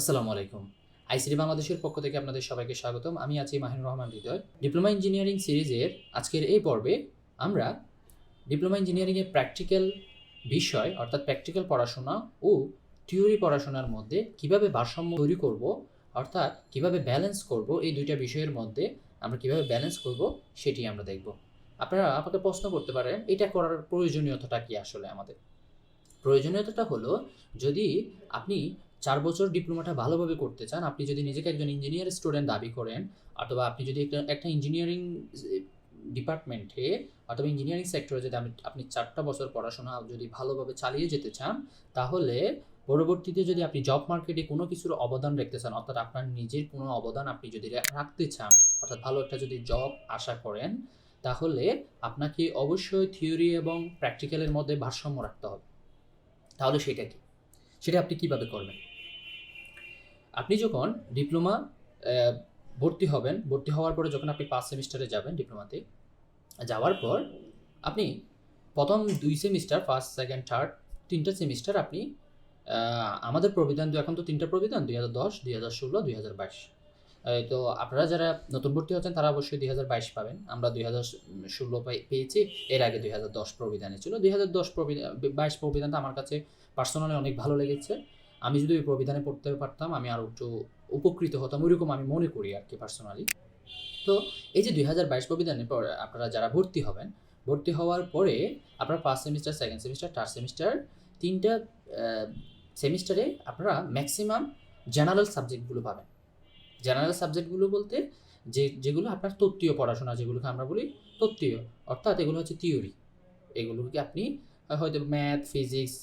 আসসালামু আলাইকুম। আইসিটি বাংলাদেশের পক্ষ থেকে আপনাদের সবাইকে স্বাগতম। আমি আছি মাহিনুর রহমান হৃদয়। ডিপ্লোমা ইঞ্জিনিয়ারিং সিরিজের আজকের এই পর্বে আমরা ডিপ্লোমা ইঞ্জিনিয়ারিংয়ের প্র্যাকটিক্যাল বিষয় অর্থাৎ প্র্যাকটিক্যাল পড়াশোনা ও থিওরি পড়াশোনার মধ্যে কিভাবে ভারসাম্য তৈরি করব, অর্থাৎ কিভাবে ব্যালেন্স করব, এই দুইটা বিষয়ের মধ্যে আমরা কিভাবে ব্যালেন্স করব সেটি আমরা দেখব। আপনারা আমাকে প্রশ্ন করতে পারেন, এটা করার প্রয়োজনীয়তাটা কি? আসলে আমাদের প্রয়োজনীয়তাটা হলো, যদি আপনি ৪ বছর ডিপ্লোমাটা ভালোভাবে করতে চান, আপনি যদি নিজেকে একজন ইঞ্জিনিয়ার স্টুডেন্ট দাবি করেন, অথবা আপনি যদি একটা ইঞ্জিনিয়ারিং ডিপার্টমেন্টে অথবা ইঞ্জিনিয়ারিং সেক্টরে যদি আপনি ৪টা বছর পড়াশোনা যদি ভালোভাবে চালিয়ে যেতে চান, তাহলে পরবর্তীতে যদি আপনি জব মার্কেটে কোনো কিছুর অবদান রাখতে চান, অর্থাৎ আপনার নিজের কোনো অবদান আপনি যদি রাখতে চান, অর্থাৎ ভালো একটা যদি জব আশা করেন, তাহলে আপনাকে অবশ্যই থিওরি এবং প্র্যাকটিক্যালের মধ্যে ভারসাম্য রাখতে হবে। তাহলে সেটা কি? সেটা আপনি কিভাবে করবেন? আপনি যখন ডিপ্লোমা ভর্তি হবেন, ভর্তি হওয়ার পরে যখন আপনি ৫ সেমিস্টারে যাবেন ডিপ্লোমাতে, যাওয়ার পর আপনি প্রথম ২ সেমিস্টার, ফার্স্ট, সেকেন্ড, থার্ড ৩টা সেমিস্টার আপনি আমাদের প্রবিধান, এখন তো ৩টা প্রবিধান, ২০১০, ২০১৬, ২০২২। তো আপনারা যারা নতুন ভর্তি হচ্ছেন তারা অবশ্যই ২০২২ পাবেন। আমরা ২০১৬ পেয়েছি, এর আগে ২০১০ প্রবিধানে ছিল। ২০১০ প্রবিধানটা আমার কাছে পার্সোনালি অনেক ভালো লেগেছে। আমি যদি ওই প্রবিধানে পড়তে পারতাম আমি আরও একটু উপকৃত হতাম, ওইরকম আমি মনে করি আর কি পার্সোনালি। তো এই যে ২০২২ প্রবিধানের পর আপনারা যারা ভর্তি হবেন, ভর্তি হওয়ার পরে আপনারা first semester, second semester, third semester ৩টা সেমিস্টারে আপনারা ম্যাক্সিমাম জেনারেল সাবজেক্টগুলো পাবেন। জেনারেল সাবজেক্টগুলো বলতে যেগুলো আপনার তত্ত্বীয় পড়াশোনা, যেগুলোকে আমরা বলি তত্ত্বীয়, অর্থাৎ এগুলো হচ্ছে থিওরি। এগুলোকে আপনি হয়তো ম্যাথ, ফিজিক্স,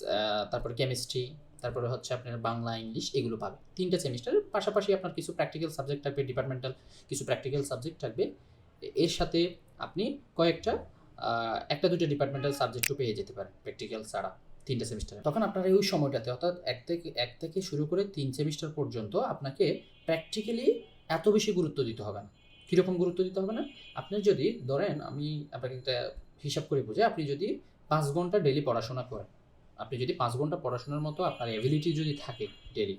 তারপরে কেমিস্ট্রি, তারপরে হচ্ছে আপনার বাংলা, ইংলিশ, এগুলো পাবেন ৩টা সেমিস্টারের। পাশাপাশি আপনার কিছু প্র্যাকটিক্যাল সাবজেক্ট থাকবে, ডিপার্টমেন্টাল কিছু প্র্যাকটিক্যাল সাবজেক্ট থাকবে। এর সাথে আপনি কয়েকটা ১টা ২টা ডিপার্টমেন্টাল সাবজেক্টও পেয়ে যেতে পারেন প্র্যাকটিক্যাল ছাড়া ৩টা সেমিস্টারে। তখন আপনার ওই সময়টাতে, অর্থাৎ এক থেকে শুরু করে ৩ সেমিস্টার পর্যন্ত আপনাকে প্র্যাকটিক্যালি এত বেশি গুরুত্ব দিতে হবে না। কীরকম গুরুত্ব দিতে হবে না? আপনি যদি ধরেন, আমি আপনাকে একটা হিসাব করে বুঝাই, আপনি যদি ৫ ঘন্টা ডেলি পড়াশোনা করেন, আপনি যদি ৫ ঘন্টা পড়াশোনার মতো আপনার এবিলিটি যদি থাকে ডেলি,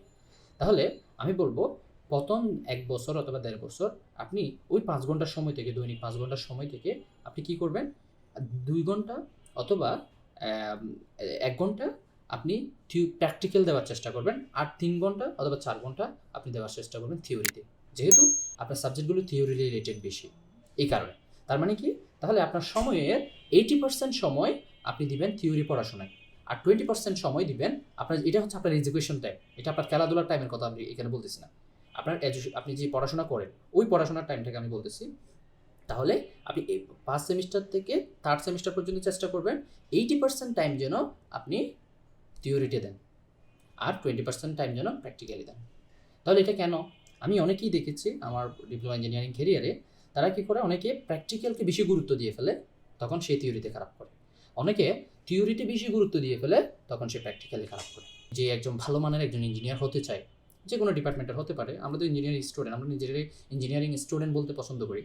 তাহলে আমি বলবো প্রথম ১ বছর অথবা ১.৫ বছর আপনি ওই ৫ ঘন্টার সময় থেকে, দৈনিক ৫ ঘন্টার সময় থেকে আপনি কি করবেন, ২ ঘন্টা অথবা ১ ঘন্টা আপনি প্র্যাকটিক্যাল দেওয়ার চেষ্টা করবেন, আর ৩ ঘন্টা অথবা ৪ ঘন্টা আপনি দেওয়ার চেষ্টা করবেন থিওরিতে, যেহেতু আপনার সাবজেক্টগুলো থিওরি রিলেটেড বেশি। এই কারণে তার মানে কি, তাহলে আপনার সময়ের 80% সময় আপনি দিবেন থিওরি পড়াশোনায়, আর 20% সময় দিবেন আপনার, এটা হচ্ছে আপনার এডুকেশন টাইম, এটা আপনার খেলাধুলার টাইমের কথা আমি এখানে বলতেছি না, আপনার আপনি যে পড়াশোনা করেন ওই পড়াশোনার টাইমটাকে আমি বলতেছি। তাহলে আপনি ৫ সেমিস্টার থেকে থার্ড সেমিস্টার পর্যন্ত চেষ্টা করবেন 80% টাইম যেন আপনি থিওরিতে দেন, আর 20% টাইম যেন প্র্যাকটিক্যালি দেন। তাহলে এটা কেন? আমি অনেকেই দেখেছি আমার ডিপ্লোমা ইঞ্জিনিয়ারিং ক্যারিয়ারে, তারা কী করে, অনেকে প্র্যাকটিক্যালকে বেশি গুরুত্ব দিয়ে ফেলে, তখন সে থিওরিতে খারাপ করে। অনেকে থিওরিতে বেশি গুরুত্ব দিয়ে ফেলে, তখন সে প্র্যাকটিক্যালি খারাপ করে। যে একজন ভালো মানের একজন ইঞ্জিনিয়ার হতে চায়, যে কোনো ডিপার্টমেন্টের হতে পারে, আমরা তো ইঞ্জিনিয়ারিং স্টুডেন্ট, আমরা নিজেরাই ইঞ্জিনিয়ারিং স্টুডেন্ট বলতে পছন্দ করি।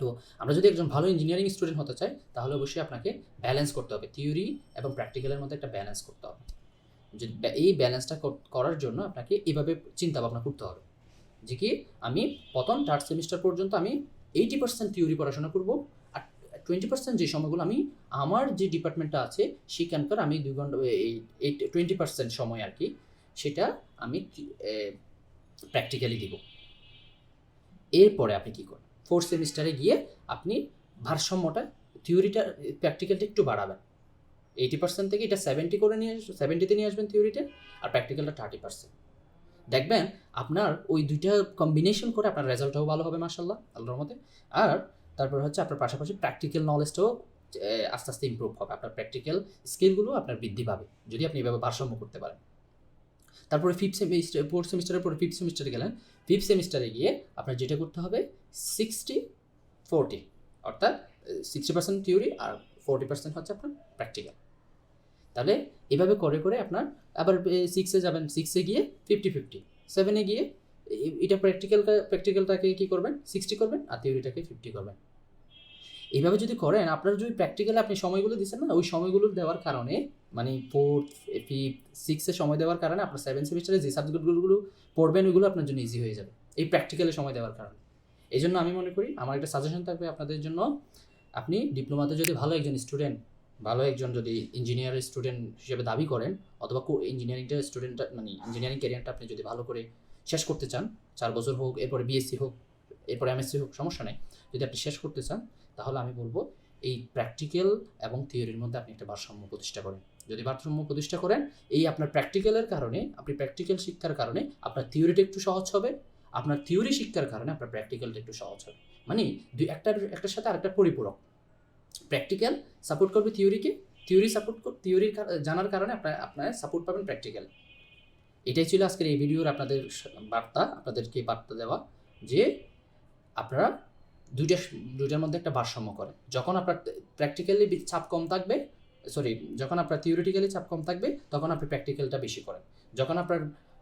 তো আমরা যদি একজন ভালো ইঞ্জিনিয়ারিং স্টুডেন্ট হতে চাই, তাহলে অবশ্যই আপনাকে ব্যালেন্স করতে হবে, থিওরি এবং প্র্যাকটিক্যালের মধ্যে একটা ব্যালেন্স করতে হবে। যে এই ব্যালেন্সটা করার জন্য আপনাকে এভাবে চিন্তা ভাবনা করতে হবে যে কি, আমি প্রথম থার্ড সেমিস্টার পর্যন্ত আমি 80% থিওরি পড়াশোনা করব, আর 20% যে সময়গুলো আমি আমার যে ডিপার্টমেন্টটা আছে সেখানকার আমি 2 ঘন্টা, এই 20% সময় আর কি, সেটা আমি প্র্যাকটিক্যালি দিব। এরপরে আপনি কী করেন, ফোর্থ সেমিস্টারে গিয়ে আপনি ভারসাম্যটা, থিওরিটা প্র্যাকটিক্যালটা একটু বাড়াবেন। 80% থেকে এটা 70-তে নিয়ে আসবেন থিওরিতে, আর প্র্যাকটিক্যালটা 30%। দেখবেন আপনার ওই দুইটা কম্বিনেশন করে আপনার রেজাল্টটাও ভালো হবে মাশাআল্লাহ, আল্লাহর রহমতে। আর তারপর হচ্ছে আপনার পাশাপাশি প্র্যাকটিক্যাল নলেজটাও আস্তে আস্তে ইমপ্রুভ হবে, আপনার প্র্যাকটিক্যাল স্কিলগুলো আপনার বৃদ্ধি পাবে যদি আপনি এভাবে ভারসাম্য করতে পারেন। তারপরে ফোর্থ সেমিস্টারের পরে ফিফথ সেমিস্টারে গেলেন, ফিফথ সেমিস্টারে গিয়ে আপনার যেটা করতে হবে 60-40, অর্থাৎ 60% থিওরি আর 40% হচ্ছে আপনার প্র্যাকটিক্যাল। তাহলে এভাবে করে করে আপনার আবার 6-এ যাবেন, 6-এ গিয়ে 50-50, 7-এ গিয়ে এটা প্র্যাকটিক্যালটাকে কী করবেন, 60 করবেন, আর থিওরিটাকে 50 করবেন। এইভাবে যদি করেন, আপনার যদি প্র্যাকটিক্যালে আপনি সময়গুলো দিচ্ছেন না, ওই সময়গুলো দেওয়ার কারণে মানে 4th 5th 6th সময় দেওয়ার কারণে আপনার 7 সেমিস্টারে যে সাবজেক্টগুলো পড়বেন ওইগুলো আপনার জন্য ইজি হয়ে যাবে এই প্র্যাকটিক্যালে সময় দেওয়ার কারণে। এই জন্য আমি মনে করি আমার একটা সাজেশন থাকবে আপনাদের জন্য, আপনি ডিপ্লোমাতে যদি ভালো একজন স্টুডেন্ট, ভালো একজন যদি ইঞ্জিনিয়ারের স্টুডেন্ট হিসেবে দাবি করেন, অথবা ইঞ্জিনিয়ারিংটা স্টুডেন্টটা মানে ইঞ্জিনিয়ারিং ক্যারিয়ারটা আপনি যদি ভালো করে শেষ করতে চান, 4 বছর হোক, এরপরে বিএসসি হোক, এরপরে এমএসসি হোক, সমস্যা নেই, যদি আপনি শেষ করতে চান তাহলে আমি বলবো এই প্র্যাকটিক্যাল এবং থিওরির মধ্যে আপনি একটা ভারসাম্য প্রতিষ্ঠা করেন। যদি ভারসাম্য প্রতিষ্ঠা করেন, এই আপনার প্র্যাকটিক্যালের কারণে, আপনি প্র্যাকটিক্যাল শিক্ষার কারণে আপনার থিওরিটা একটু সহজ হবে, আপনার থিওরি শিক্ষার কারণে আপনার প্র্যাকটিক্যালটা একটু সহজ হবে। মানে একটার সাথে আরেকটা পরিপূরক। প্র্যাকটিক্যাল সাপোর্ট করবে থিওরিকে, থিওরির জানার কারণে আপনার সাপোর্ট পাবেন প্র্যাকটিক্যাল। এটাই ছিল আজকের এই ভিডিওর আপনাদেরকে বার্তা দেওয়া, যে আপনারা দুইটার মধ্যে একটা ভারসাম্য করেন। যখন আপনার প্র্যাকটিক্যালি চাপ কম থাকবে, যখন আপনার থিওরিটিক্যালি চাপ কম থাকবে তখন আপনি প্র্যাকটিক্যালটা বেশি করেন। যখন আপনার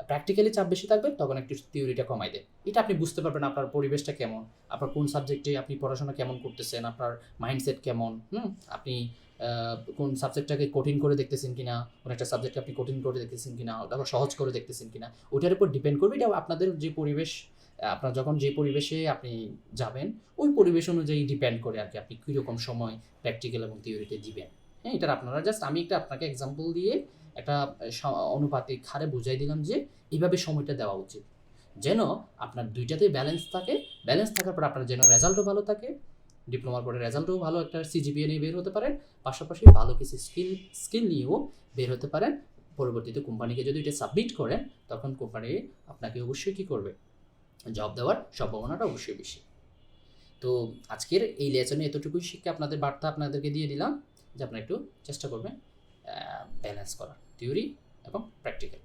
প্র্যাকটিক্যালি চাপ বেশি থাকবে তখন একটু থিওরিটা কমাই দেয়। এটা আপনি বুঝতে পারবেন আপনার পরিবেশটা কেমন, আপনার কোন সাবজেক্টে আপনি পড়াশোনা কেমন করতেছেন, আপনার মাইন্ডসেট কেমন, আপনি কোন সাবজেক্টটাকে কঠিন করে দেখতেছেন কিনা, কোন একটা সাবজেক্টকে আপনি কঠিন করে দেখতেছেন কিনা, তারপর সহজ করে দেখতেছেন কিনা, ওইটার উপর ডিপেন্ড করবে। এটা আপনাদের যে পরিবেশ, আপনার যখন যে পরিবেশে আপনি যাবেন ওই পরিবেশ অনুযায়ী ডিপেন্ড করে আর কি আপনি কীরকম সময় প্র্যাকটিক্যাল এবং থিওরিতে দিবেন। হ্যাঁ, এটার আপনারা আমি আপনাকে এক্সাম্পল দিয়ে একটা অনুপাতিক হারে বুঝাই দিলাম যে এইভাবে সময়টা দেওয়া উচিত, যেন আপনার দুইটাতেই ব্যালেন্স থাকে। ব্যালেন্স থাকার পর আপনার যেন রেজাল্টও ভালো থাকে, ডিপ্লোমার পরে রেজাল্টও ভালো একটা সিজিপিএ নিয়ে বের হতে পারেন, পাশাপাশি ভালো কিছু স্কিল নিয়েও বের হতে পারেন। পরবর্তীতে কোম্পানিকে যদি এটা সাবমিট করেন তখন কোম্পানি আপনাকে অবশ্যই কী করবে, জব দেওয়ার সম্ভাবনাটা অবশ্যই বেশি। তো আজকের এই লেসনে এতটুকুই শিক্ষা বার্তা আপনাদেরকে দিয়ে দিলাম, যে আপনারা একটু চেষ্টা করবেন ব্যালেন্স করার থিওরি এবং প্র্যাকটিক্যাল।